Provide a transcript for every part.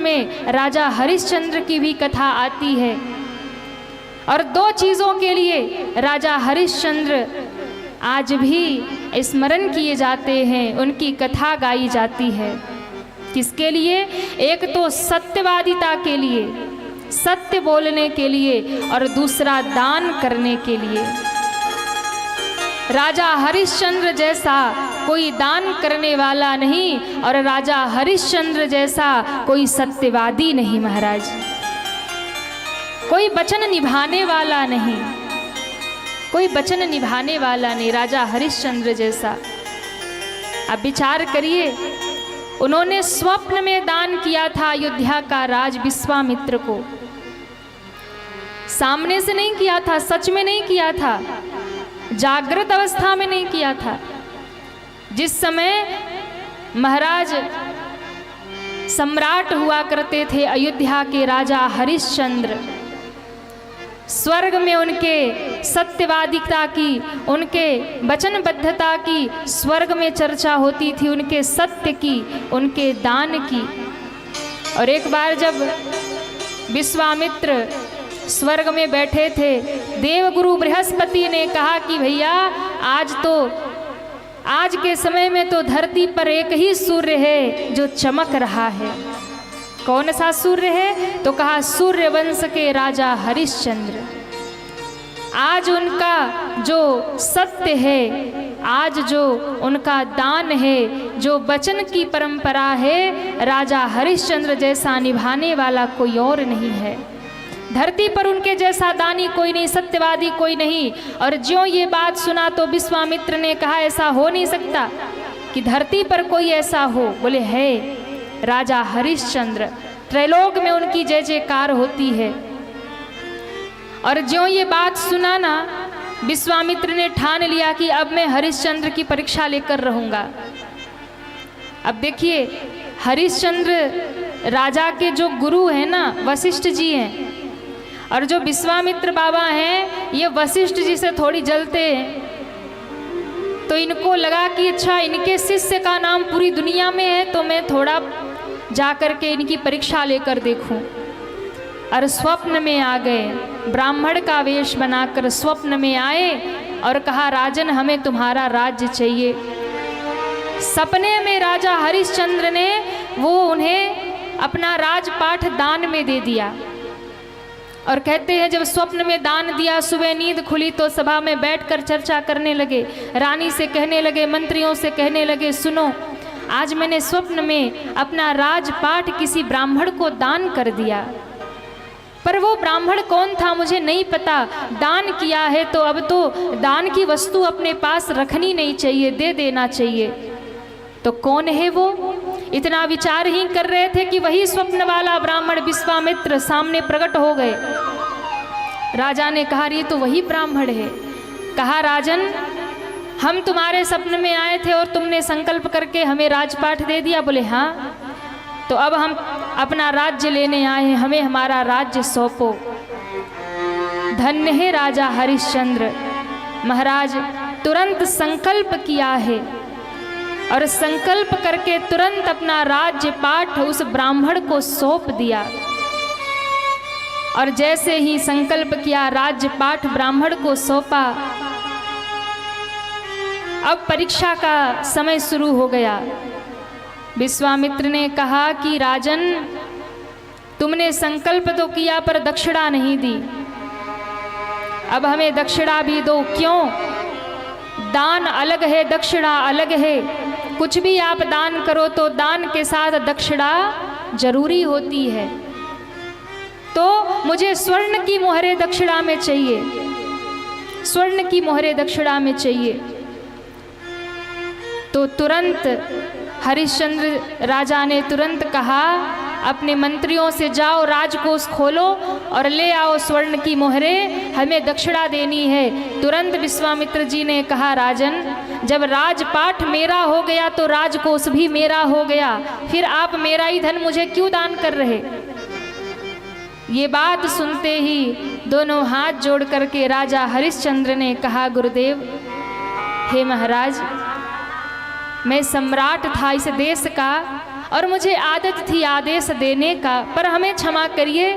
में राजा हरिश्चंद्र की भी कथा आती है। और दो चीज़ों के लिए राजा हरिश्चंद्र आज भी स्मरण किए जाते हैं, उनकी कथा गाई जाती है। किसके लिए? एक तो सत्यवादिता के लिए, सत्य बोलने के लिए, और दूसरा दान करने के लिए। राजा हरिश्चंद्र जैसा कोई दान करने वाला नहीं और राजा हरिश्चंद्र जैसा कोई सत्यवादी नहीं महाराज, कोई वचन निभाने वाला नहीं, कोई वचन निभाने वाला नहीं राजा हरिश्चंद्र जैसा। अब विचार करिए, उन्होंने स्वप्न में दान किया था अयोध्या का राज विश्वामित्र को, सामने से नहीं किया था, सच में नहीं किया था, जागृत अवस्था में नहीं किया था। जिस समय महाराज सम्राट हुआ करते थे अयोध्या के राजा हरिश्चंद्र, स्वर्ग में उनके सत्यवादिता की, उनके वचनबद्धता की स्वर्ग में चर्चा होती थी, उनके सत्य की, उनके दान की। और एक बार जब विश्वामित्र स्वर्ग में बैठे थे, देवगुरु बृहस्पति ने कहा कि भैया आज के समय में तो धरती पर एक ही सूर्य है जो चमक रहा है। कौन सा सूर्य है? तो कहा सूर्य वंश के राजा हरिश्चंद्र। आज उनका जो सत्य है, आज जो उनका दान है, जो वचन की परंपरा है, राजा हरिश्चंद्र जैसा निभाने वाला कोई और नहीं है। धरती पर उनके जैसा दानी कोई नहीं, सत्यवादी कोई नहीं। और ज्यों ये बात सुना तो विश्वामित्र ने कहा ऐसा हो नहीं सकता कि धरती पर कोई ऐसा हो। बोले है राजा हरिश्चंद्र, त्रैलोक में उनकी जय जयकार होती है। और ज्यों ये बात सुना ना, विश्वामित्र ने ठान लिया कि अब मैं हरिश्चंद्र की परीक्षा लेकर रहूंगा। अब देखिए, हरिश्चंद्र राजा के जो गुरु हैं ना, वशिष्ठ जी हैं, और जो विश्वामित्र बाबा हैं ये वशिष्ठ जी से थोड़ी जलते हैं। तो इनको लगा कि अच्छा, इनके शिष्य का नाम पूरी दुनिया में है, तो मैं थोड़ा जा कर के इनकी परीक्षा लेकर देखूं। और स्वप्न में आ गए, ब्राह्मण का वेश बनाकर स्वप्न में आए और कहा राजन हमें तुम्हारा राज्य चाहिए। सपने में राजा हरिश्चंद्र ने वो उन्हें अपना राजपाठ दान में दे दिया। और कहते हैं जब स्वप्न में दान दिया, सुबह नींद खुली तो सभा में बैठकर चर्चा करने लगे, रानी से कहने लगे, मंत्रियों से कहने लगे, सुनो आज मैंने स्वप्न में अपना राजपाट किसी ब्राह्मण को दान कर दिया, पर वो ब्राह्मण कौन था मुझे नहीं पता। दान किया है तो अब तो दान की वस्तु अपने पास रखनी नहीं चाहिए, दे देना चाहिए। तो कौन है वो? इतना विचार ही कर रहे थे कि वही स्वप्न वाला ब्राह्मण विश्वामित्र सामने प्रकट हो गए। राजा ने कहा ये तो वही ब्राह्मण है। कहा राजन हम तुम्हारे सपने में आए थे और तुमने संकल्प करके हमें राजपाट दे दिया। बोले हाँ, तो अब हम अपना राज्य लेने आए हैं, हमें हमारा राज्य सौंपो। धन्य है राजा हरिश्चंद्र। महाराज तुरंत संकल्प किया है और संकल्प करके तुरंत अपना राज्य पाठ उस ब्राह्मण को सौंप दिया। और जैसे ही संकल्प किया, राज्य पाठ ब्राह्मण को सौंपा। अब परीक्षा का समय शुरू हो गया। विश्वामित्र ने कहा कि राजन तुमने संकल्प तो किया पर दक्षिणा नहीं दी, अब हमें दक्षिणा भी दो। क्यों? दान अलग है, दक्षिणा अलग है। कुछ भी आप दान करो तो दान के साथ दक्षिणा जरूरी होती है। तो मुझे स्वर्ण की मोहरे दक्षिणा में चाहिए, स्वर्ण की मोहरे दक्षिणा में चाहिए। तो तुरंत हरिश्चंद्र राजा ने तुरंत कहा अपने मंत्रियों से, जाओ राजकोष खोलो और ले आओ स्वर्ण की मोहरे, हमें दक्षिणा देनी है। तुरंत विश्वामित्र जी ने कहा राजन जब राजपाठ मेरा हो गया तो राजकोष भी मेरा हो गया, फिर आप मेरा ही धन मुझे क्यों दान कर रहे? ये बात सुनते ही दोनों हाथ जोड़ करके राजा हरिश्चंद्र ने कहा गुरुदेव, हे महाराज, मैं सम्राट था इस देश का और मुझे आदत थी आदेश देने का, पर हमें क्षमा करिए,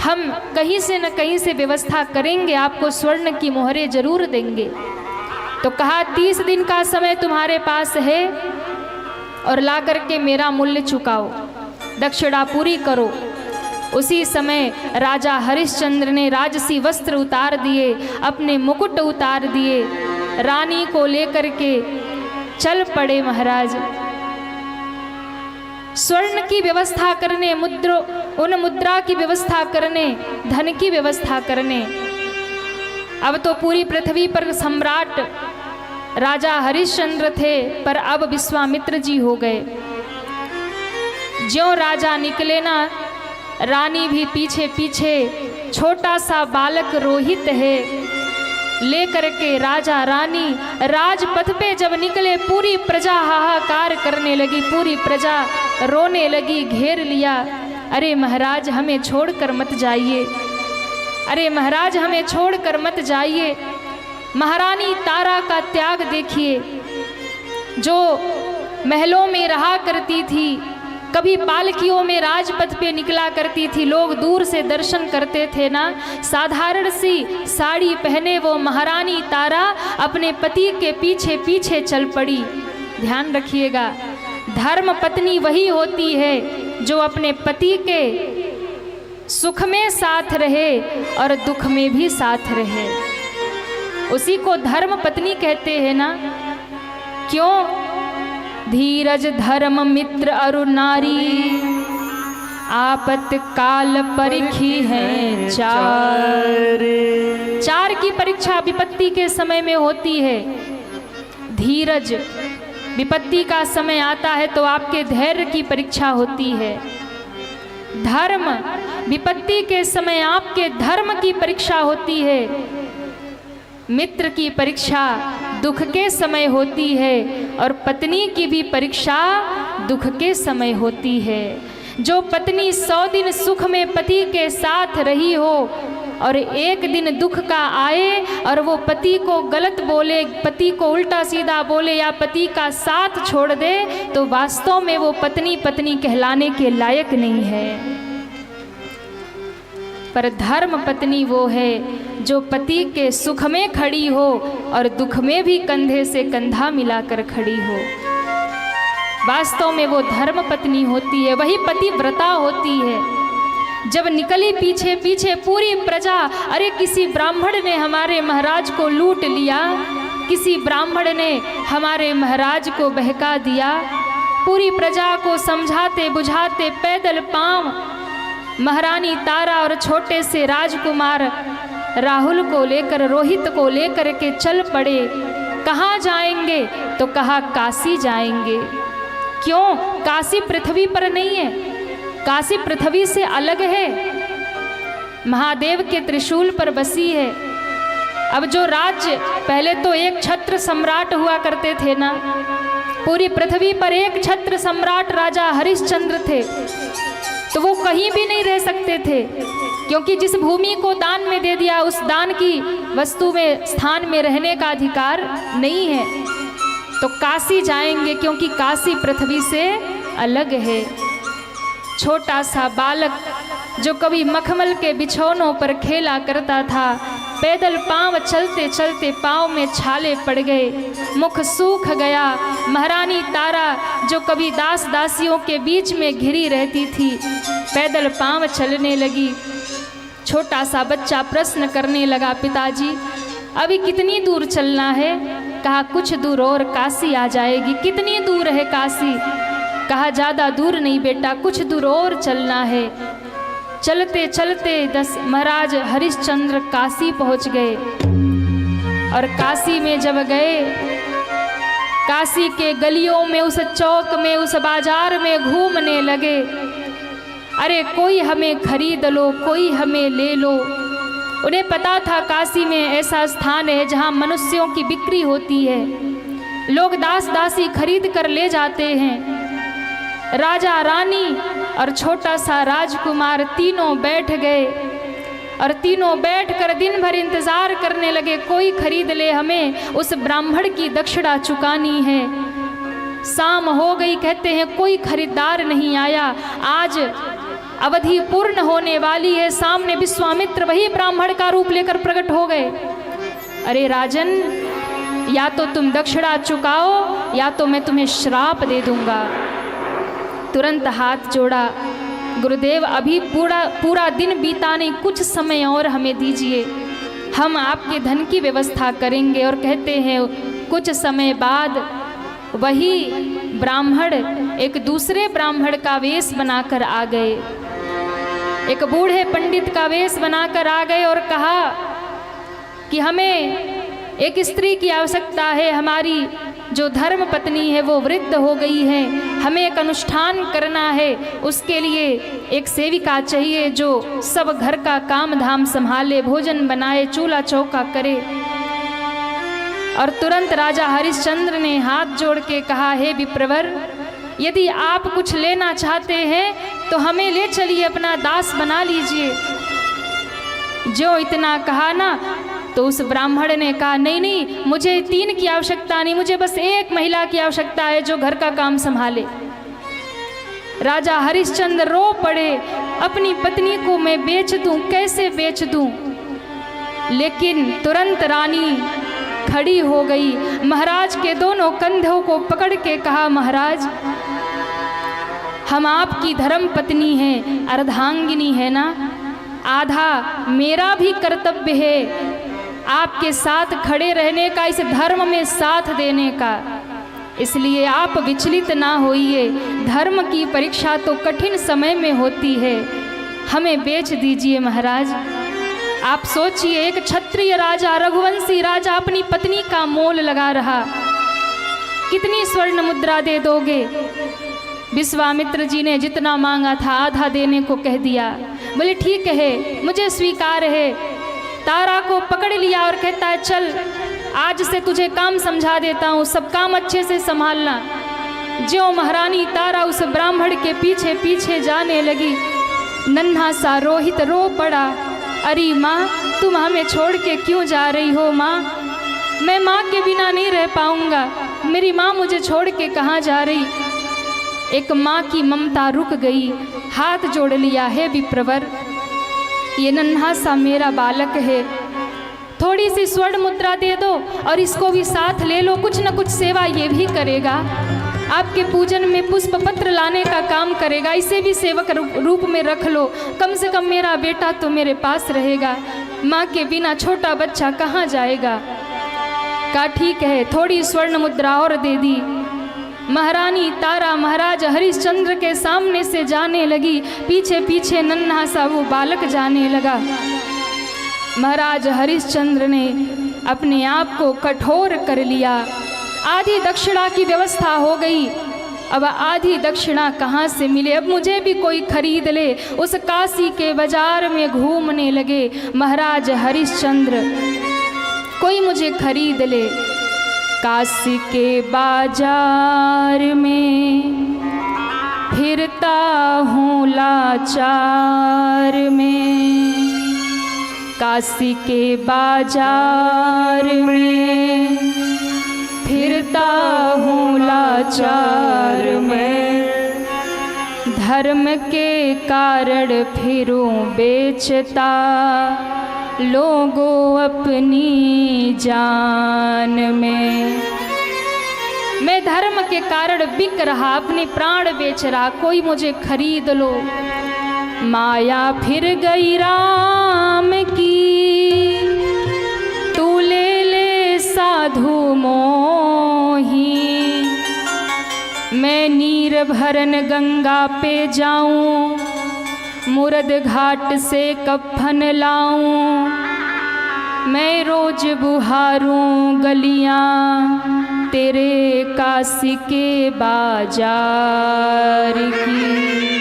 हम कहीं से न कहीं से व्यवस्था करेंगे, आपको स्वर्ण की मोहरें जरूर देंगे। तो कहा 30 दिन का समय तुम्हारे पास है और ला करके मेरा मूल्य चुकाओ, दक्षिणा पूरी करो। उसी समय राजा हरिश्चंद्र ने राजसी वस्त्र उतार दिए, अपने मुकुट उतार दिए, रानी को लेकर के चल पड़े महाराज स्वर्ण की व्यवस्था करने, मुद्रा की व्यवस्था करने, धन की व्यवस्था करने। अब तो पूरी पृथ्वी पर सम्राट राजा हरिश्चंद्र थे, पर अब विश्वामित्र जी हो गए। ज्यों राजा निकले ना, रानी भी पीछे पीछे, छोटा सा बालक रोहित है लेकर के राजा रानी राजपथ पे जब निकले, पूरी प्रजा हाहाकार करने लगी, पूरी प्रजा रोने लगी, घेर लिया। अरे महाराज हमें छोड़कर मत जाइए, अरे महाराज हमें छोड़कर मत जाइए। महारानी तारा का त्याग देखिए, जो महलों में रहा करती थी, कभी पालकियों में राजपथ पे निकला करती थी, लोग दूर से दर्शन करते थे ना, साधारण सी साड़ी पहने वो महारानी तारा अपने पति के पीछे पीछे चल पड़ी। ध्यान रखिएगा, धर्म पत्नी वही होती है जो अपने पति के सुख में साथ रहे और दुख में भी साथ रहे, उसी को धर्म पत्नी कहते हैं ना। क्यों? धीरज धर्म मित्र अरु नारी, आपत काल परीक्षी है चार। चार की परीक्षा विपत्ति के समय में होती है। धीरज, विपत्ति का समय आता है तो आपके धैर्य की परीक्षा होती है। धर्म, विपत्ति के समय आपके धर्म की परीक्षा होती है। मित्र की परीक्षा दुख के समय होती है और पत्नी की भी परीक्षा दुख के समय होती है। जो पत्नी 100 दिन सुख में पति के साथ रही हो और एक दिन दुख का आए और वो पति को गलत बोले, पति को उल्टा सीधा बोले या पति का साथ छोड़ दे, तो वास्तव में वो पत्नी पत्नी कहलाने के लायक नहीं है। पर धर्म पत्नी वो है जो पति के सुख में खड़ी हो और दुख में भी कंधे से कंधा मिलाकर खड़ी हो। वास्तव में वो धर्म पत्नी होती है, वही पतिव्रता होती है। जब निकली पीछे पीछे पूरी प्रजा, अरे किसी ब्राह्मण ने हमारे महाराज को लूट लिया, किसी ब्राह्मण ने हमारे महाराज को बहका दिया। पूरी प्रजा को समझाते बुझाते पैदल पांव महारानी तारा और छोटे से राजकुमार राहुल को लेकर, रोहित को लेकर के चल पड़े। कहाँ जाएंगे? तो कहा काशी जाएंगे। क्यों? काशी पृथ्वी पर नहीं है, काशी पृथ्वी से अलग है, महादेव के त्रिशूल पर बसी है। अब जो राज्य, पहले तो एक छत्र सम्राट हुआ करते थे ना, पूरी पृथ्वी पर एक छत्र सम्राट राजा हरिश्चंद्र थे, तो वो कहीं भी नहीं रह सकते थे, क्योंकि जिस भूमि को दान में दे दिया उस दान की वस्तु में, स्थान में रहने का अधिकार नहीं है। तो काशी जाएंगे क्योंकि काशी पृथ्वी से अलग है। छोटा सा बालक जो कभी मखमल के बिछौनों पर खेला करता था, पैदल पांव चलते चलते पांव में छाले पड़ गए, मुख सूख गया। महारानी तारा जो कभी दास दासियों के बीच में घिरी रहती थी, पैदल पांव चलने लगी। छोटा सा बच्चा प्रश्न करने लगा, पिताजी अभी कितनी दूर चलना है? कहा कुछ दूर और काशी आ जाएगी। कितनी दूर है काशी? कहा ज़्यादा दूर नहीं बेटा, कुछ दूर और चलना है। चलते चलते महाराज हरिश्चंद्र काशी पहुंच गए। और काशी में जब गए, काशी के गलियों में, उस चौक में, उस बाजार में घूमने लगे। अरे कोई हमें खरीद लो, कोई हमें ले लो। उन्हें पता था काशी में ऐसा स्थान है जहां मनुष्यों की बिक्री होती है, लोग दास दासी खरीद कर ले जाते हैं। राजा रानी और छोटा सा राजकुमार तीनों बैठ गए और तीनों बैठकर दिन भर इंतजार करने लगे, कोई खरीद ले, हमें उस ब्राह्मण की दक्षिणा चुकानी है। शाम हो गई, कहते हैं कोई खरीदार नहीं आया। आज अवधि पूर्ण होने वाली है, सामने विश्वामित्र वही ब्राह्मण का रूप लेकर प्रकट हो गए। अरे राजन, या तो तुम दक्षिणा चुकाओ या तो मैं तुम्हें श्राप दे दूंगा। तुरंत हाथ जोड़ा, गुरुदेव अभी पूरा दिन बीता नहीं, कुछ समय और हमें दीजिए, हम आपके धन की व्यवस्था करेंगे। और कहते हैं कुछ समय बाद वही ब्राह्मण एक दूसरे ब्राह्मण का वेश बनाकर आ गए, एक बूढ़े पंडित का वेश बनाकर आ गए और कहा कि हमें एक स्त्री की आवश्यकता है, हमारी जो धर्म पत्नी है वो वृद्ध हो गई है, हमें एक अनुष्ठान करना है, उसके लिए एक सेविका चाहिए जो सब घर का काम धाम संभाले, भोजन बनाए, चूल्हा चौका करे। और तुरंत राजा हरिश्चंद्र ने हाथ जोड़ के कहा, हे विप्रवर, यदि आप कुछ लेना चाहते हैं तो हमें ले चलिए, अपना दास बना लीजिए। जो इतना कहा ना, तो उस ब्राह्मण ने कहा, नहीं नहीं, मुझे 3 की आवश्यकता नहीं, मुझे बस 1 महिला की आवश्यकता है जो घर का काम संभाले। राजा हरिश्चंद्र रो पड़े, अपनी पत्नी को मैं बेच दूं, कैसे बेच दूं। लेकिन तुरंत रानी खड़ी हो गई, महाराज के दोनों कंधों को पकड़ के कहा, महाराज हम आपकी धर्म पत्नी हैं, अर्धांगिनी है ना, आधा मेरा भी कर्तव्य है आपके साथ खड़े रहने का, इस धर्म में साथ देने का, इसलिए आप विचलित ना होइए, धर्म की परीक्षा तो कठिन समय में होती है, हमें बेच दीजिए महाराज। आप सोचिए, एक क्षत्रिय राजा, रघुवंशी राजा अपनी पत्नी का मोल लगा रहा, कितनी स्वर्ण मुद्रा दे दोगे? विश्वामित्र जी ने जितना मांगा था आधा देने को कह दिया। बोले ठीक है, मुझे स्वीकार है। तारा को पकड़ लिया और कहता है, चल आज से तुझे काम समझा देता हूँ, सब काम अच्छे से संभालना। ज्यों महारानी तारा उस ब्राह्मण के पीछे पीछे जाने लगी, नन्हा सा रोहित रो पड़ा, अरे माँ तुम हमें छोड़ के क्यों जा रही हो? माँ, मैं माँ के बिना नहीं रह पाऊँगा, मेरी माँ मुझे छोड़ के कहाँ जा रही? एक माँ की ममता रुक गई, हाथ जोड़ लिया, है विप्रवर, ये नन्हा सा मेरा बालक है, थोड़ी सी स्वर्ण मुद्रा दे दो और इसको भी साथ ले लो, कुछ न कुछ सेवा ये भी करेगा, आपके पूजन में पुष्प पत्र लाने का काम करेगा, इसे भी सेवक रूप में रख लो, कम से कम मेरा बेटा तो मेरे पास रहेगा, माँ के बिना छोटा बच्चा कहाँ जाएगा? कहा ठीक है, थोड़ी स्वर्ण मुद्रा और दे दी। महारानी तारा महाराज हरिश्चंद्र के सामने से जाने लगी, पीछे पीछे नन्हा सा वो बालक जाने लगा। महाराज हरिश्चंद्र ने अपने आप को कठोर कर लिया, आधी दक्षिणा की व्यवस्था हो गई। अब आधी दक्षिणा कहाँ से मिले? अब मुझे भी कोई खरीद ले। उस काशी के बाजार में घूमने लगे महाराज हरिश्चंद्र, कोई मुझे खरीद ले। काशी के बाजार में फिरता हूँ लाचार में, काशी के बाजार में फिरता हूँ लाचार में, धर्म के कारण फिरूं बेचता लोगों अपनी जान में। मैं धर्म के कारण बिक रहा, अपने प्राण बेच रहा, कोई मुझे खरीद लो। माया फिर गई राम की, तू ले ले साधु मोही, मैं नीर भरन गंगा पे जाऊं, मुरद घाट से कफन लाऊं, मैं रोज बुहारूं गलियां तेरे काशी के बाजार की,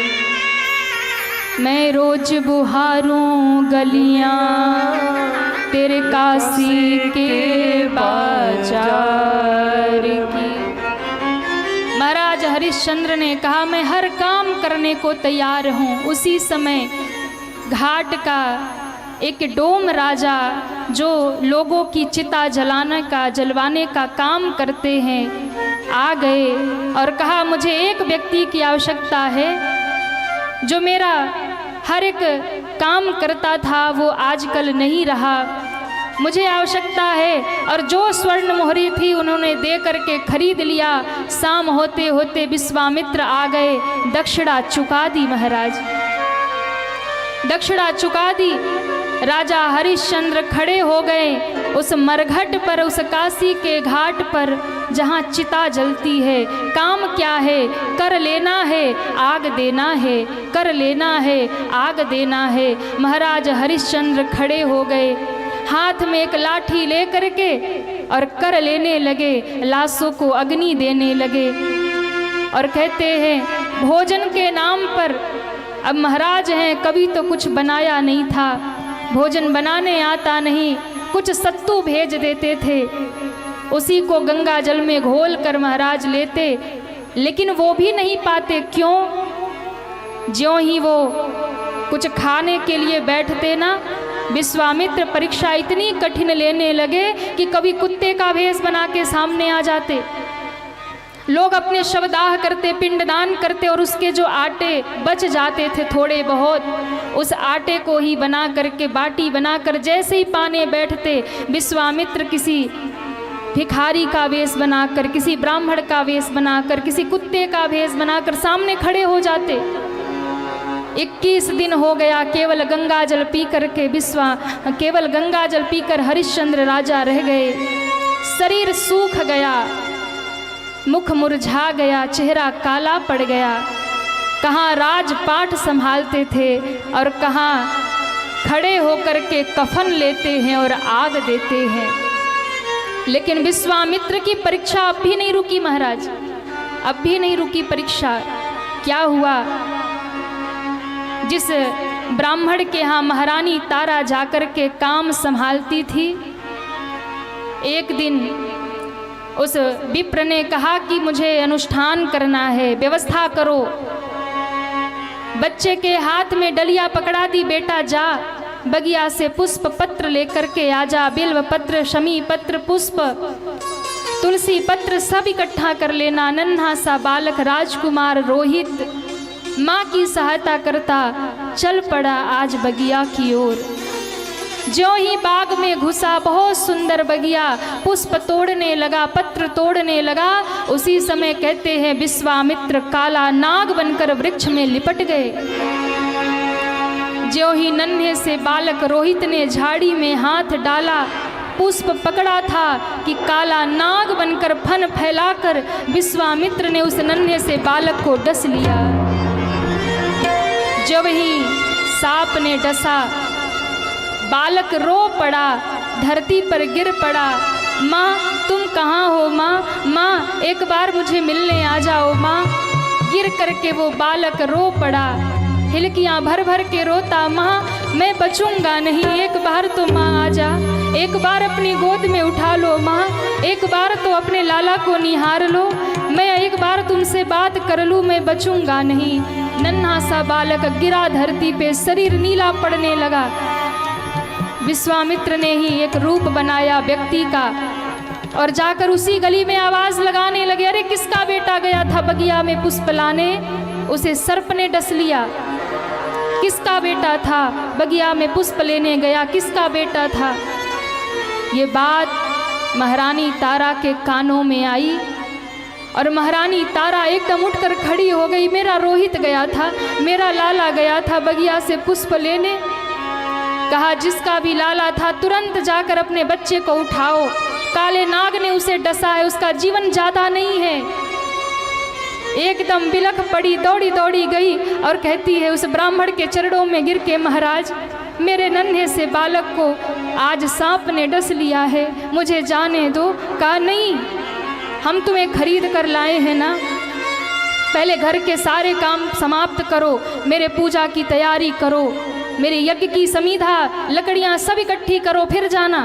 मैं रोज बुहारूं गलियां तेरे काशी के बाजार की। महाराज हरिश्चंद्र ने कहा, मैं हर काम करने को तैयार हूँ। उसी समय घाट का एक डोम राजा, जो लोगों की चिता जलाने का जलवाने का काम करते हैं, आ गए और कहा मुझे एक व्यक्ति की आवश्यकता है जो मेरा हर एक काम करता था वो आजकल नहीं रहा, मुझे आवश्यकता है। और जो स्वर्ण मोहरी थी उन्होंने दे करके खरीद लिया। शाम होते होते विश्वामित्र आ गए, दक्षिणा चुका दी महाराज, दक्षिणा चुका दी। राजा हरिश्चंद्र खड़े हो गए उस मरघट पर, उस काशी के घाट पर जहाँ चिता जलती है। काम क्या है? कर लेना है, आग देना है, कर लेना है, आग देना है। महाराज हरिश्चंद्र खड़े हो गए, हाथ में एक लाठी ले करके और कर लेने लगे, लाशों को अग्नि देने लगे। और कहते हैं भोजन के नाम पर, अब महाराज हैं, कभी तो कुछ बनाया नहीं था, भोजन बनाने आता नहीं, कुछ सत्तू भेज देते थे, उसी को गंगा जल में घोल कर महाराज लेते, लेकिन वो भी नहीं पाते। क्यों? ज्यों ही वो कुछ खाने के लिए बैठते ना, विश्वामित्र परीक्षा इतनी कठिन लेने लगे कि कभी कुत्ते का भेष बना के सामने आ जाते। लोग अपने शवदाह करते, पिंडदान करते, और उसके जो आटे बच जाते थे थोड़े बहुत, उस आटे को ही बना करके बाटी बनाकर जैसे ही पाने बैठते, विश्वामित्र किसी भिखारी का वेश बनाकर, किसी ब्राह्मण का वेश बनाकर, किसी कुत्ते का वेश बनाकर सामने खड़े हो जाते। 21 दिन हो गया केवल गंगा जल पी करके केवल गंगा जल पीकर हरिश्चंद्र राजा रह गए। शरीर सूख गया, मुख मुरझा गया, चेहरा काला पड़ गया। कहाँ राजपाट संभालते थे और कहाँ खड़े होकर के कफन लेते हैं और आग देते हैं। लेकिन विश्वामित्र की परीक्षा अब भी नहीं रुकी महाराज, अब भी नहीं रुकी परीक्षा। क्या हुआ? जिस ब्राह्मण के यहाँ महारानी तारा जाकर के काम संभालती थी, एक दिन उस विप्र ने कहा कि मुझे अनुष्ठान करना है, व्यवस्था करो। बच्चे के हाथ में डलिया पकड़ा दी, बेटा जा बगिया से पुष्प पत्र लेकर के आजा, बिल्व पत्र, शमी पत्र, पुष्प, तुलसी पत्र सब इकट्ठा कर लेना। नन्हा सा बालक राजकुमार रोहित माँ की सहायता करता चल पड़ा आज बगिया की ओर। ज्यों ही बाग में घुसा, बहुत सुंदर बगिया, पुष्प तोड़ने लगा, पत्र तोड़ने लगा। उसी समय कहते हैं विश्वामित्र काला नाग बनकर वृक्ष में लिपट गए। ज्यों ही नन्हे से बालक रोहित ने झाड़ी में हाथ डाला, पुष्प पकड़ा था कि काला नाग बनकर फन फैलाकर विश्वामित्र ने उस नन्हे से बालक को डस लिया। जब ही सांप ने डसा, बालक रो पड़ा, धरती पर गिर पड़ा। माँ तुम कहाँ हो? माँ एक बार मुझे मिलने आ जाओ माँ। गिर करके वो बालक रो पड़ा, हिलकियाँ भर भर के रोता, माँ मैं बचूंगा नहीं, एक बार तो माँ आ जा, एक बार अपनी गोद में उठा लो माँ, एक बार तो अपने लाला को निहार लो, मैं एक बार तुमसे बात कर लूँ, मैं बचूंगा नहीं। नन्हा सा बालक गिरा धरती पे, शरीर नीला पड़ने लगा। विश्वामित्र ने ही एक रूप बनाया व्यक्ति का और जाकर उसी गली में आवाज लगाने लगे, अरे किसका बेटा गया था बगिया में पुष्प लाने, उसे सर्प ने डस लिया। किसका बेटा था बगिया में पुष्प लेने गया, किसका बेटा था? ये बात महारानी तारा के कानों में आई और महारानी तारा एकदम उठकर खड़ी हो गई। मेरा रोहित गया था, मेरा लाला गया था बगिया से पुष्प लेने। कहा जिसका भी लाला था तुरंत जाकर अपने बच्चे को उठाओ, काले नाग ने उसे डसा है, उसका जीवन ज्यादा नहीं है। एकदम बिलख पड़ी, दौड़ी दौड़ी गई और कहती है उस ब्राह्मण के चरणों में गिर के, महाराज मेरे नन्हे से बालक को आज सांप ने डस लिया है, मुझे जाने दो। कहा नहीं, हम तुम्हें खरीद कर लाए हैं ना, पहले घर के सारे काम समाप्त करो, मेरे पूजा की तैयारी करो, मेरे यज्ञ की समीधा लकड़ियाँ सब इकट्ठी करो, फिर जाना।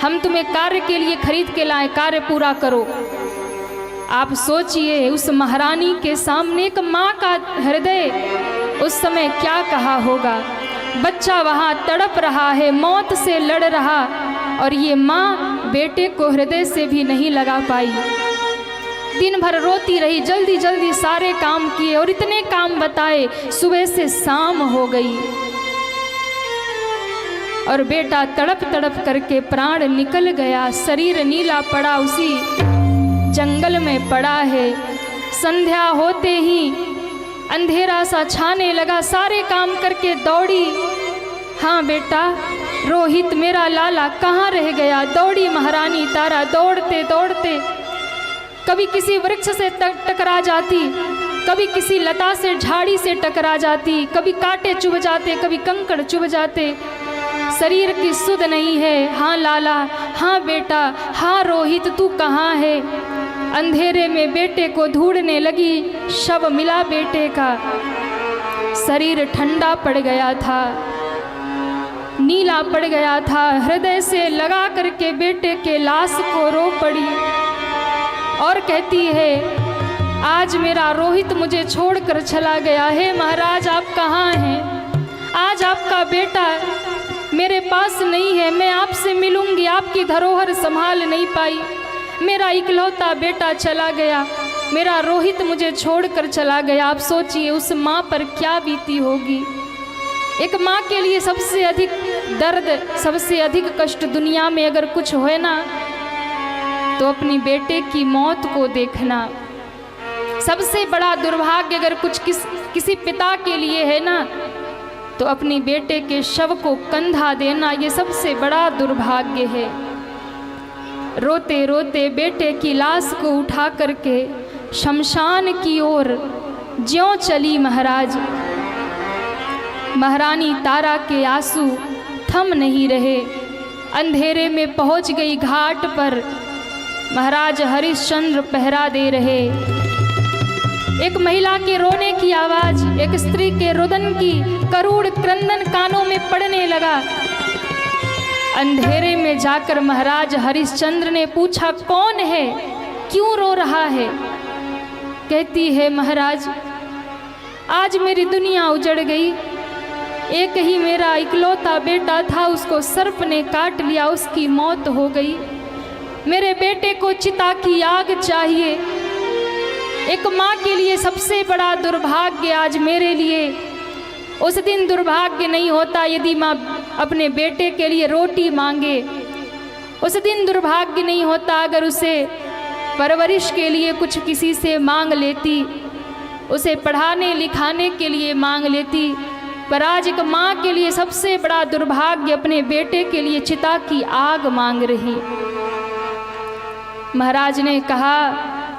हम तुम्हें कार्य के लिए खरीद के लाए, कार्य पूरा करो। आप सोचिए उस महारानी के सामने एक माँ का हृदय उस समय क्या कहा होगा। बच्चा वहाँ तड़प रहा है, मौत से लड़ रहा, और ये माँ बेटे को हृदय से भी नहीं लगा पाई। दिन भर रोती रही, जल्दी जल्दी सारे काम किए और इतने काम बताए, सुबह से शाम हो गई और बेटा तड़प तड़प करके प्राण निकल गया। शरीर नीला पड़ा, उसी जंगल में पड़ा है। संध्या होते ही अंधेरा सा छाने लगा, सारे काम करके दौड़ी। हाँ बेटा, रोहित मेरा लाला कहाँ रह गया? दौड़ी महारानी तारा, दौड़ते दौड़ते कभी किसी वृक्ष से टकरा जाती, कभी किसी लता से, झाड़ी से टकरा जाती, कभी कांटे चुभ जाते, कभी कंकड़ चुभ जाते। शरीर की सुध नहीं है। हाँ लाला, हाँ बेटा, हाँ रोहित तू कहाँ है? अंधेरे में बेटे को ढूंढने लगी, शव मिला बेटे का। शरीर ठंडा पड़ गया था, नीला पड़ गया था। हृदय से लगा करके बेटे के लाश को रो पड़ी और कहती है, आज मेरा रोहित मुझे छोड़कर चला गया है। महाराज आप कहाँ हैं? आज आपका बेटा मेरे पास नहीं है, मैं आपसे मिलूंगी, आपकी धरोहर संभाल नहीं पाई। मेरा इकलौता बेटा चला गया, मेरा रोहित मुझे छोड़कर चला गया। आप सोचिए उस माँ पर क्या बीती होगी। एक माँ के लिए सबसे अधिक दर्द, सबसे अधिक कष्ट दुनिया में अगर कुछ होए ना, तो अपनी बेटे की मौत को देखना। सबसे बड़ा दुर्भाग्य अगर कुछ किसी पिता के लिए है ना, तो अपनी बेटे के शव को कंधा देना, ये सबसे बड़ा दुर्भाग्य है। रोते रोते बेटे की लाश को उठा करके शमशान की ओर ज्यों चली महाराज। महारानी तारा के आंसू थम नहीं रहे। अंधेरे में पहुंच गई घाट पर। महाराज हरिश्चंद्र पहरा दे रहे। एक महिला के रोने की आवाज, एक स्त्री के रुदन की करुण क्रंदन कानों में पड़ने लगा। अंधेरे में जाकर महाराज हरिश्चंद्र ने पूछा, कौन है, क्यों रो रहा है? कहती है, महाराज आज मेरी दुनिया उजड़ गई। एक ही मेरा इकलौता बेटा था, उसको सर्प ने काट लिया, उसकी मौत हो गई। मेरे बेटे को चिता की आग चाहिए। एक माँ के लिए सबसे बड़ा दुर्भाग्य आज मेरे लिए। उस दिन दुर्भाग्य नहीं होता यदि माँ अपने बेटे के लिए रोटी मांगे। उस दिन दुर्भाग्य नहीं होता अगर उसे परवरिश के लिए कुछ किसी से मांग लेती, उसे पढ़ाने लिखाने के लिए मांग लेती। पर आज एक माँ के लिए सबसे बड़ा दुर्भाग्य अपने बेटे के लिए चिता की आग मांग रही। महाराज ने कहा,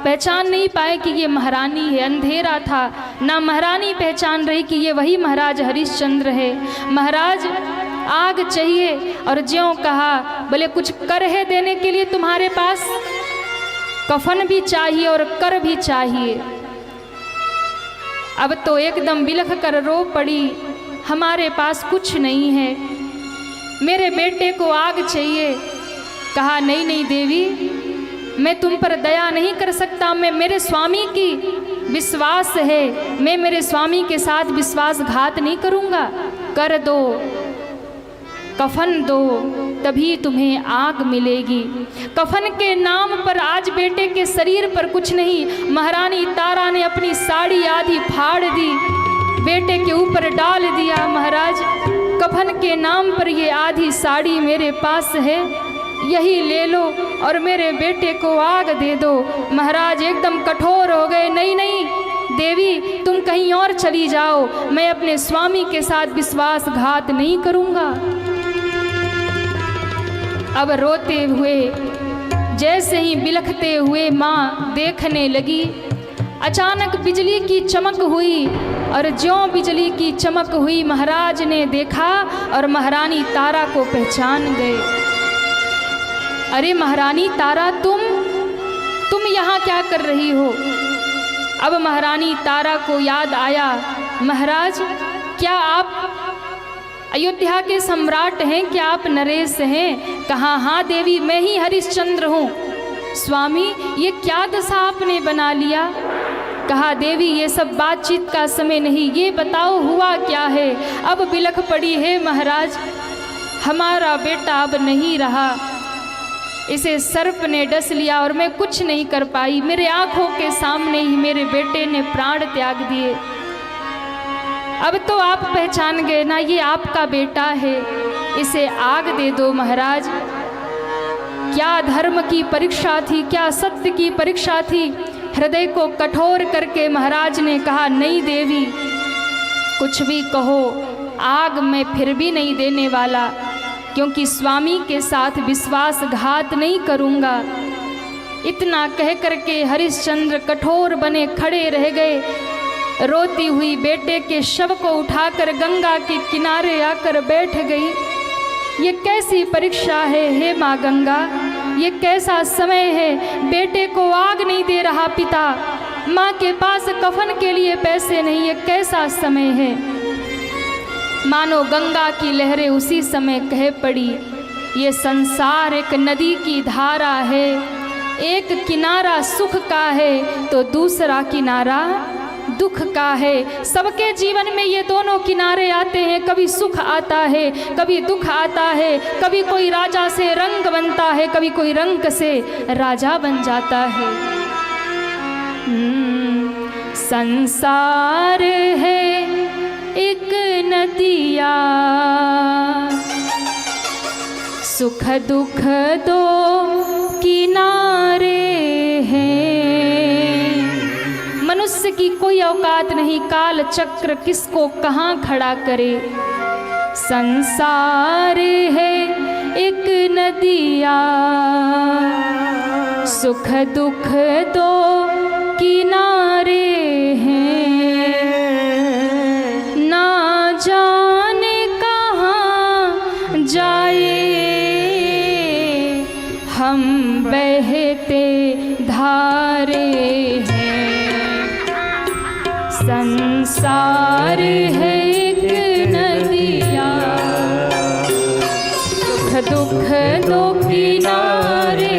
पहचान नहीं पाए कि ये महारानी है। अंधेरा था, ना महारानी पहचान रही कि ये वही महाराज हरिश्चंद्र है। महाराज आग चाहिए, और ज्यों कहा, बोले कुछ कर है देने के लिए तुम्हारे पास? कफन भी चाहिए और कर भी चाहिए। अब तो एकदम बिलख कर रो पड़ी, हमारे पास कुछ नहीं है, मेरे बेटे को आग चाहिए। कहा, नहीं नहीं देवी, मैं तुम पर दया नहीं कर सकता, मैं मेरे स्वामी की विश्वास है, मैं मेरे स्वामी के साथ विश्वासघात नहीं करूँगा। कर दो, कफन दो, तभी तुम्हें आग मिलेगी। कफन के नाम पर आज बेटे के शरीर पर कुछ नहीं। महारानी तारा ने अपनी साड़ी आधी फाड़ दी, बेटे के ऊपर डाल दिया। महाराज कफन के नाम पर ये आधी साड़ी मेरे पास है, यही ले लो और मेरे बेटे को आग दे दो। महाराज एकदम कठोर हो गए। नहीं नहीं देवी, तुम कहीं और चली जाओ, मैं अपने स्वामी के साथ विश्वासघात नहीं करूँगा। अब रोते हुए, जैसे ही बिलखते हुए माँ देखने लगी, अचानक बिजली की चमक हुई, और ज्यों बिजली की चमक हुई महाराज ने देखा और महारानी तारा को पहचान गए। अरे महारानी तारा, तुम यहाँ क्या कर रही हो? अब महारानी तारा को याद आया, महाराज क्या आप अयोध्या के सम्राट हैं? क्या आप नरेश हैं? कहा, हाँ देवी, मैं ही हरिश्चंद्र हूँ। स्वामी ये क्या दशा आपने बना लिया? कहा, देवी ये सब बातचीत का समय नहीं, ये बताओ हुआ क्या है? अब बिलख पड़ी है महाराज, हमारा बेटा अब नहीं रहा। इसे सर्प ने डस लिया और मैं कुछ नहीं कर पाई। मेरे आंखों के सामने ही मेरे बेटे ने प्राण त्याग दिए। अब तो आप पहचान गए ना, ये आपका बेटा है, इसे आग दे दो महाराज। क्या धर्म की परीक्षा थी, क्या सत्य की परीक्षा थी। हृदय को कठोर करके महाराज ने कहा, नहीं देवी, कुछ भी कहो, आग मैं फिर भी नहीं देने वाला, क्योंकि स्वामी के साथ विश्वासघात नहीं करूँगा। इतना कह करके हरिश्चंद्र कठोर बने खड़े रह गए। रोती हुई बेटे के शव को उठाकर गंगा के किनारे आकर बैठ गई। ये कैसी परीक्षा है हे माँ गंगा, ये कैसा समय है। बेटे को आग नहीं दे रहा पिता, माँ के पास कफन के लिए पैसे नहीं, ये कैसा समय है। मानो गंगा की लहरें उसी समय कह पड़ी, ये संसार एक नदी की धारा है, एक किनारा सुख का है तो दूसरा किनारा दुख का है। सबके जीवन में ये दोनों किनारे आते हैं, कभी सुख आता है, कभी दुख आता है, कभी कोई राजा से रंक बनता है, कभी कोई रंक से राजा बन जाता है। संसार है एक नदिया, सुख दुख दो किनारे हैं। मनुष्य की कोई औकात नहीं, काल चक्र किसको कहाँ खड़ा करे। संसार है एक नदिया, सुख दुख दो किनारे हैं। ना जाने कहाँ जाए हम बहते धारे हैं। संसार है एक नदिया, सुख दुख दो किनारे।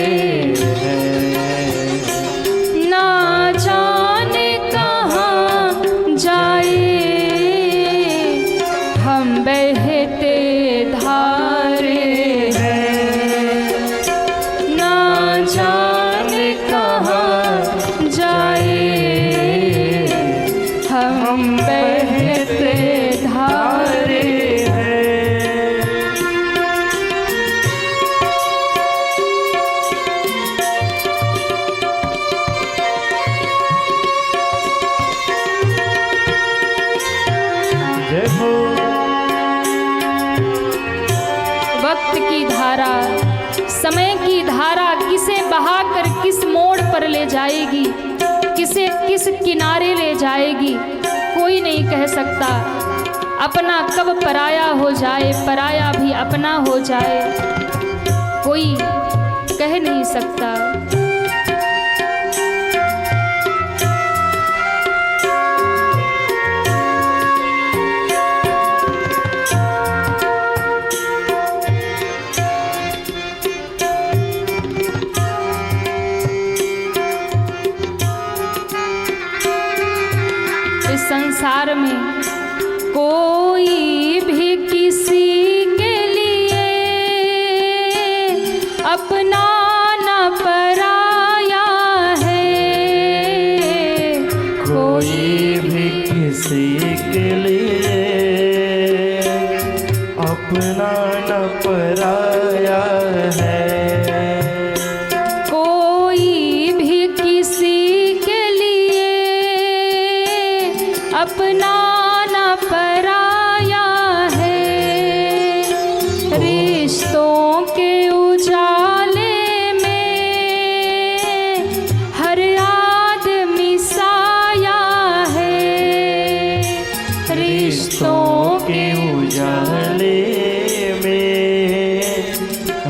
ना जाने कहाँ जाए हम बहते धारे हैं। ना जाने कहाँ जाए हम बहते धारे हैं। वक्त की धारा, समय की धारा किसे बहाकर किस मोड़ पर ले जाएगी, किसे किस किनारे ले जाएगी, कोई नहीं कह सकता। अपना कब पराया हो जाए, पराया भी अपना हो जाए, कोई कह नहीं सकता। संसार में कोई भी किसी के लिए अपना न पराया है। कोई भी किसी के लिए अपना न पराया है। कोई भी किसी के लिए अपना न पराया है। रिश्तों के उजाले में हर आदमी साया है। रिश्तों के उजाले में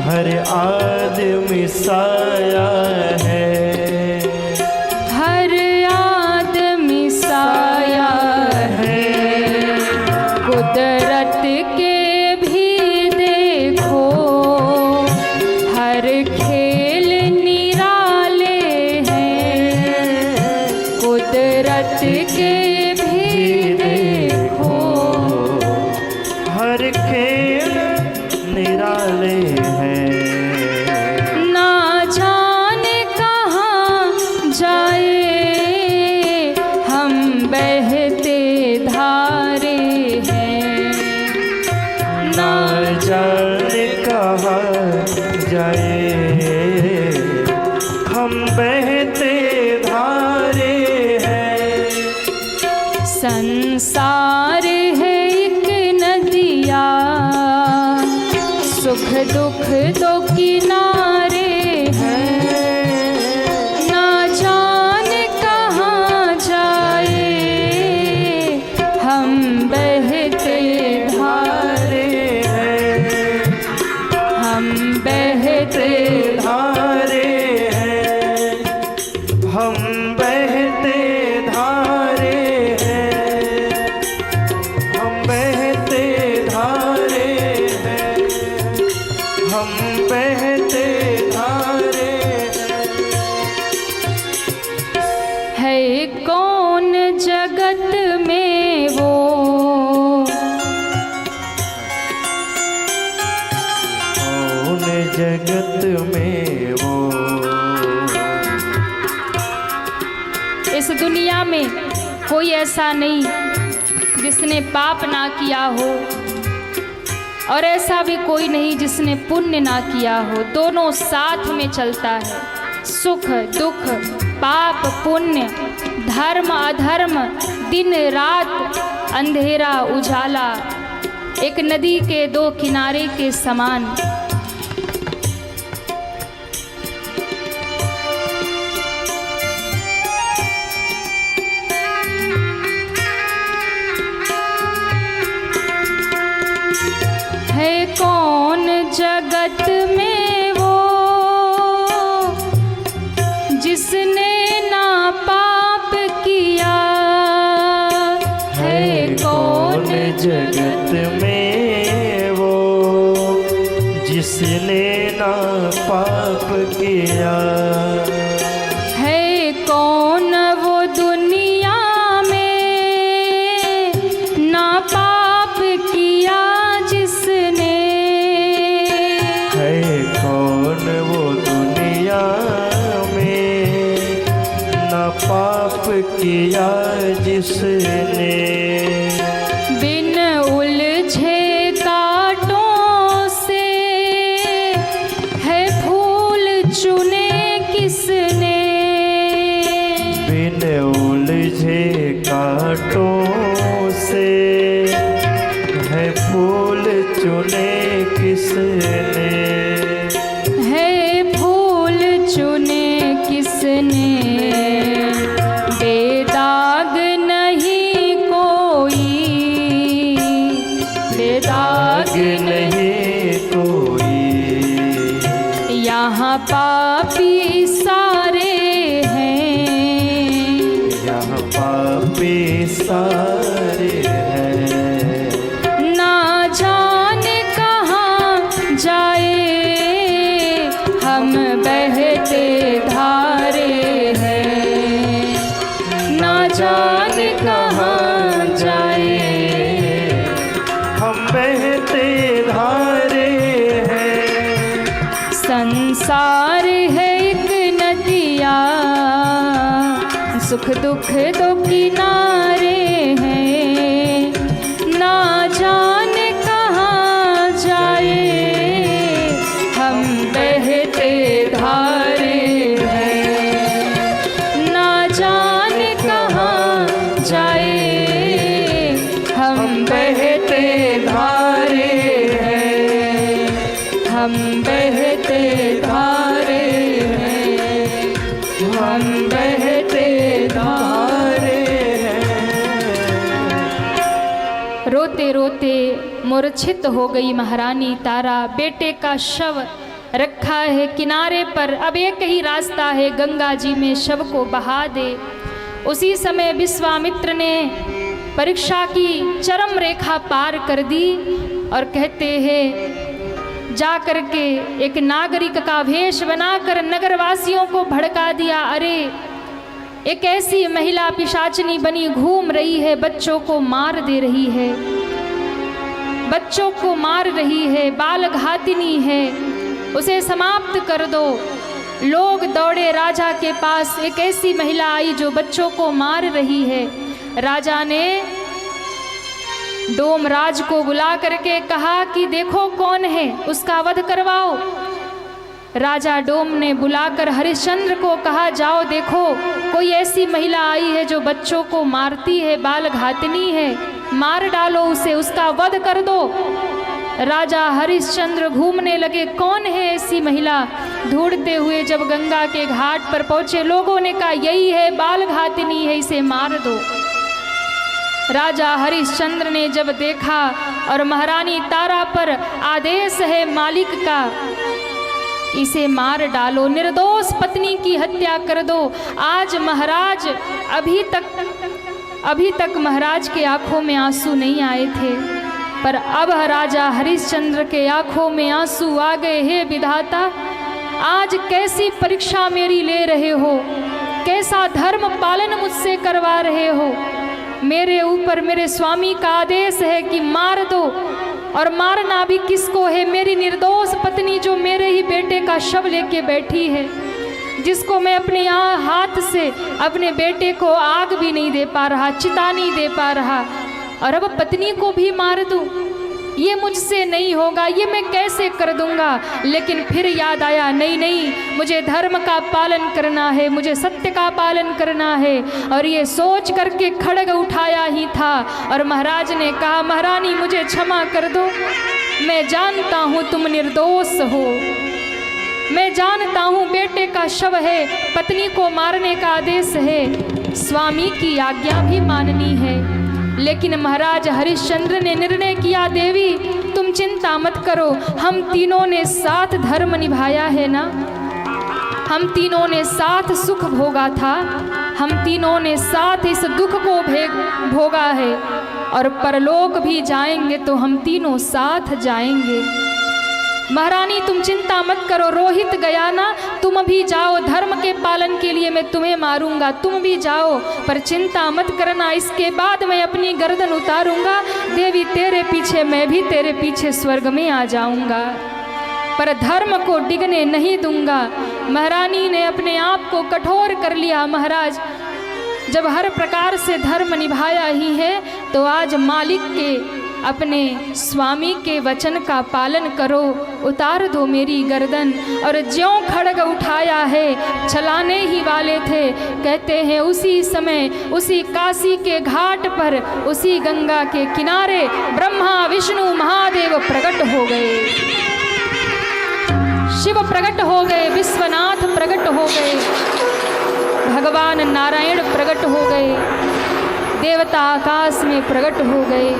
हर आदमी साया है। हर आदमी साया है। कुदरत के भी देखो हर खेल निराले हैं। कुदरत के भी देखो हर खेल निराले हैं। ना जाने कहाँ जाए, हम बहते धारे हैं। संसार है एक नदिया, सुख दुख दो किनारे हैं, ना जाने कहाँ जाए, हम बहते धारे हैं, हम बहते धारे हैं, हम बहते धारे हैं, हम बहते धारे हैं, हम बहते धारे हैं। है कौन जगत में वो, कौन जगत में वो, इस दुनिया में कोई ऐसा नहीं जिसने पाप ना किया हो, और ऐसा भी कोई नहीं जिसने पुण्य ना किया हो। दोनों साथ में चलता है, सुख दुख, पाप पुण्य, धर्म अधर्म, दिन रात, अंधेरा उजाला, एक नदी के दो किनारे के समान। है कौन जगत में वो, जिसने ना पाप किया, है कौन जगत में वो, जिसने ना पाप किया, है कौन वो दुनिया में ना पाप किया जिसने, है कौन वो दुनिया में ना पाप किया जिसने, बिन उलझे कांटों से है फूल चुने किसने, बिन उलझे कांटों से है फूल चुने किसने, है फूल चुने किसने, बेदाग नहीं कोई, बेदाग नहीं कोई, यहाँ पापी सारे हैं, यहाँ पापी सारे हैं, ना जाने कहाँ जाए, हम बहते धारे हैं, ना जाने कहाँ जाए, हम बहते धारे हैं। संसार है एक नदिया, सुख दुख दो किनारे हैं, ना जाने कहाँ जाए, हम बहते धारे हैं, ना जाने कहाँ जाए, हम बहते धारे हैं, हम बहते धारे हैं, हम बहते धारे हैं। रोते रोते मूर्छित हो गई महारानी तारा। बेटे का शव रखा है किनारे पर, अब एक ही रास्ता है, गंगा जी में शव को बहा दे। उसी समय विश्वामित्र ने परीक्षा की चरम रेखा पार कर दी और कहते हैं जा कर के एक नागरिक का वेश बनाकर नगरवासियों को भड़का दिया। अरे एक ऐसी महिला पिशाचनी बनी घूम रही है, बच्चों को मार दे रही है, बच्चों को मार रही है, बाल घातिनी है, उसे समाप्त कर दो। लोग दौड़े राजा के पास, एक ऐसी महिला आई जो बच्चों को मार रही है। राजा ने डोम राज को बुला करके कहा कि देखो कौन है, उसका वध करवाओ। राजा डोम ने बुलाकर हरिश्चंद्र को कहा, जाओ देखो कोई ऐसी महिला आई है जो बच्चों को मारती है, बाल घातनी है, मार डालो उसे, उसका वध कर दो। राजा हरिश्चंद्र घूमने लगे, कौन है ऐसी महिला। ढूंढते हुए जब गंगा के घाट पर पहुंचे, लोगों ने कहा यही है, बाल घातनी है, इसे मार दो। राजा हरिश्चंद्र ने जब देखा और महारानी तारा पर आदेश है मालिक का, इसे मार डालो, निर्दोष पत्नी की हत्या कर दो। आज महाराज अभी तक महाराज के आंखों में आंसू नहीं आए थे, पर अब राजा हरिश्चंद्र के आंखों में आंसू आ गए। हे विधाता, आज कैसी परीक्षा मेरी ले रहे हो, कैसा धर्म पालन मुझसे करवा रहे हो। मेरे ऊपर मेरे स्वामी का आदेश है कि मार दो, और मारना भी किसको है, मेरी निर्दोष पत्नी जो मेरे ही बेटे का शव लेके बैठी है, जिसको मैं अपने यहाँ हाथ से अपने बेटे को आग भी नहीं दे पा रहा, चिता नहीं दे पा रहा, और अब पत्नी को भी मार दूं। ये मुझसे नहीं होगा, ये मैं कैसे कर दूंगा। लेकिन फिर याद आया, नहीं, मुझे धर्म का पालन करना है, मुझे सत्य का पालन करना है। और ये सोच करके खड्ग उठाया ही था, और महाराज ने कहा, महारानी मुझे क्षमा कर दो, मैं जानता हूँ तुम निर्दोष हो, मैं जानता हूँ बेटे का शव है, पत्नी को मारने का आदेश है, स्वामी की आज्ञा भी माननी है। लेकिन महाराज हरिश्चंद्र ने निर्णय किया, देवी तुम चिंता मत करो, हम तीनों ने साथ धर्म निभाया है ना, हम तीनों ने साथ सुख भोगा था, हम तीनों ने साथ इस दुख को भोगा है, और परलोक भी जाएंगे तो हम तीनों साथ जाएंगे। महारानी तुम चिंता मत करो, रोहित गया ना, तुम भी जाओ, धर्म के पालन के लिए मैं तुम्हें मारूंगा, तुम भी जाओ, पर चिंता मत करना, इसके बाद मैं अपनी गर्दन उतारूंगा, देवी तेरे पीछे, मैं भी तेरे पीछे स्वर्ग में आ जाऊंगा, पर धर्म को डिगने नहीं दूंगा। महारानी ने अपने आप को कठोर कर लिया, महाराज जब हर प्रकार से धर्म निभाया ही है, तो आज मालिक के, अपने स्वामी के वचन का पालन करो, उतार दो मेरी गर्दन। और ज्यों खड्ग उठाया है, चलाने ही वाले थे, कहते हैं उसी समय उसी काशी के घाट पर, उसी गंगा के किनारे ब्रह्मा विष्णु महादेव प्रकट हो गए, शिव प्रकट हो गए, विश्वनाथ प्रकट हो गए, भगवान नारायण प्रकट हो गए, देवता आकाश में प्रकट हो गए,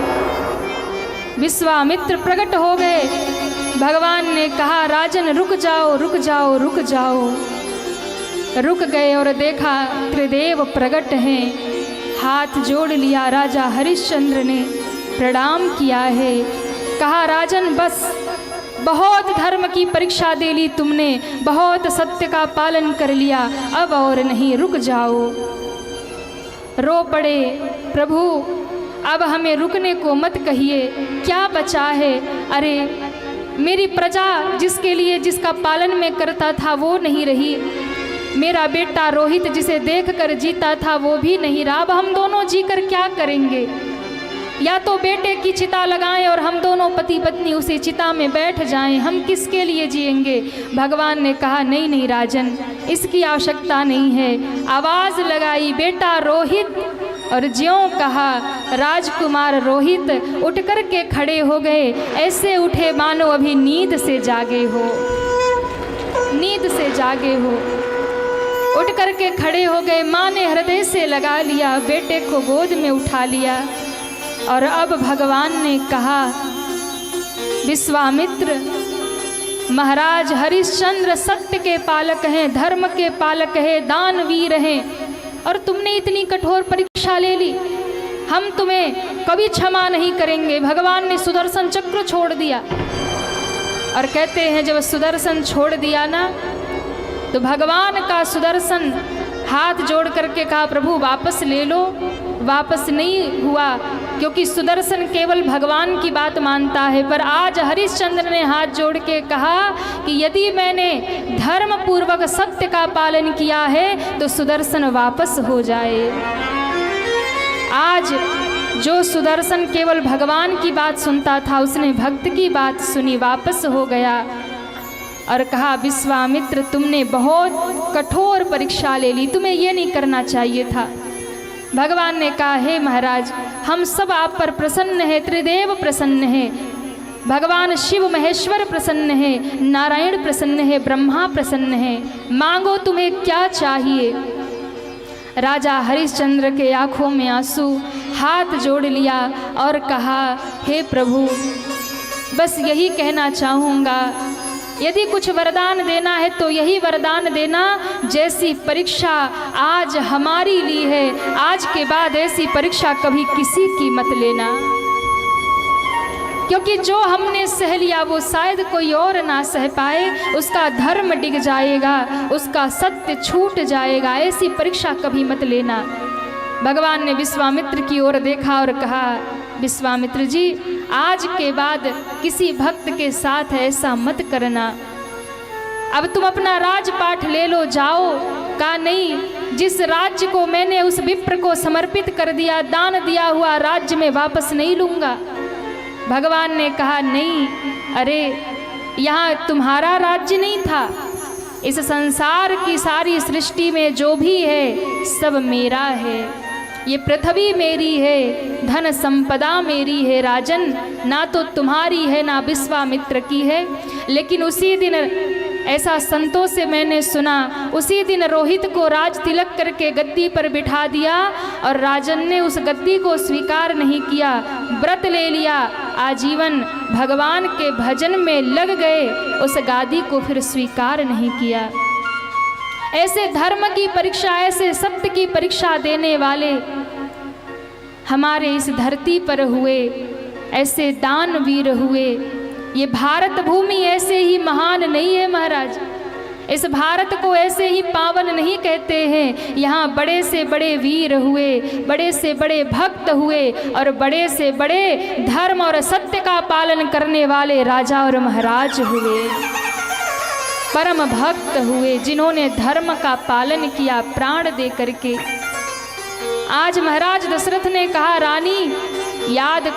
विश्वामित्र प्रकट हो गए। भगवान ने कहा, राजन रुक जाओ, रुक जाओ, रुक जाओ। रुक गए और देखा त्रिदेव प्रकट हैं। हाथ जोड़ लिया राजा हरिश्चंद्र ने, प्रणाम किया है, कहा राजन बस, बहुत धर्म की परीक्षा दे ली तुमने, बहुत सत्य का पालन कर लिया, अब और नहीं, रुक जाओ। रो पड़े, प्रभु अब हमें रुकने को मत कहिए, क्या बचा है। अरे मेरी प्रजा जिसके लिए, जिसका पालन मैं करता था वो नहीं रही, मेरा बेटा रोहित जिसे देखकर जीता था वो भी नहीं रहा, अब हम दोनों जीकर क्या करेंगे। या तो बेटे की चिता लगाएं और हम दोनों पति पत्नी उसी चिता में बैठ जाएं, हम किसके लिए जिएंगे। भगवान ने कहा, नहीं नहीं राजन, इसकी आवश्यकता नहीं है। आवाज़ लगाई, बेटा रोहित, और ज्यों कहा राजकुमार रोहित उठ कर के खड़े हो गए, ऐसे उठे मानो अभी नींद से जागे हो, नींद से जागे हो। उठ कर के खड़े हो गए, माँ ने हृदय से लगा लिया, बेटे को गोद में उठा लिया। और अब भगवान ने कहा, विश्वामित्र, महाराज हरिश्चंद्र सत्य के पालक हैं, धर्म के पालक हैं, दानवीर हैं, और तुमने इतनी कठोर परीक्षा ले ली, हम तुम्हें कभी क्षमा नहीं करेंगे। भगवान ने सुदर्शन चक्र छोड़ दिया, और कहते हैं जब सुदर्शन छोड़ दिया ना, तो भगवान का सुदर्शन हाथ जोड़ करके कहा, प्रभु वापस ले लो। वापस नहीं हुआ, क्योंकि सुदर्शन केवल भगवान की बात मानता है। पर आज हरिश्चंद्र ने हाथ जोड़ के कहा कि यदि मैंने धर्म पूर्वक सत्य का पालन किया है तो सुदर्शन वापस हो जाए। आज जो सुदर्शन केवल भगवान की बात सुनता था, उसने भक्त की बात सुनी, वापस हो गया और कहा, विश्वामित्र तुमने बहुत कठोर परीक्षा ले ली, तुम्हें ये नहीं करना चाहिए था। भगवान ने कहा, हे महाराज, हम सब आप पर प्रसन्न हैं, त्रिदेव प्रसन्न हैं, भगवान शिव महेश्वर प्रसन्न है, नारायण प्रसन्न है, ब्रह्मा प्रसन्न है, मांगो तुम्हें क्या चाहिए। राजा हरिश्चंद्र के आंखों में आंसू, हाथ जोड़ लिया और कहा, हे प्रभु, बस यही कहना चाहूँगा, यदि कुछ वरदान देना है तो यही वरदान देना, जैसी परीक्षा आज हमारी ली है, आज के बाद ऐसी परीक्षा कभी किसी की मत लेना, क्योंकि जो हमने सह लिया वो शायद कोई और ना सह पाए, उसका धर्म डिग जाएगा, उसका सत्य छूट जाएगा, ऐसी परीक्षा कभी मत लेना। भगवान ने विश्वामित्र की ओर देखा और कहा, विश्वामित्र जी, आज के बाद किसी भक्त के साथ ऐसा मत करना, अब तुम अपना राजपाठ ले लो, जाओ। कहा, नहीं, जिस राज्य को मैंने उस विप्र को समर्पित कर दिया, दान दिया हुआ राज्य में वापस नहीं लूँगा। भगवान ने कहा, नहीं, अरे यहाँ तुम्हारा राज्य नहीं था, इस संसार की सारी सृष्टि में जो भी है सब मेरा है, ये पृथ्वी मेरी है, धन संपदा मेरी है राजन, ना तो तुम्हारी है ना विश्वामित्र की है। लेकिन उसी दिन ऐसा संतों से मैंने सुना, उसी दिन रोहित को राज तिलक करके गद्दी पर बिठा दिया और राजन ने उस गद्दी को स्वीकार नहीं किया, व्रत ले लिया, आजीवन भगवान के भजन में लग गए, उस गादी को फिर स्वीकार नहीं किया। ऐसे धर्म की परीक्षा, ऐसे सत्य की परीक्षा देने वाले हमारे इस धरती पर हुए, ऐसे दानवीर हुए। ये भारत भूमि ऐसे ही महान नहीं है महाराज, इस भारत को ऐसे ही पावन नहीं कहते हैं। यहाँ बड़े से बड़े वीर हुए, बड़े से बड़े भक्त हुए और बड़े से बड़े धर्म और सत्य का पालन करने वाले राजा और महाराज हुए, परम भक्त हुए, जिन्होंने धर्म का पालन किया प्राण दे करके। आज महाराज दशरथ ने कहा, रानी याद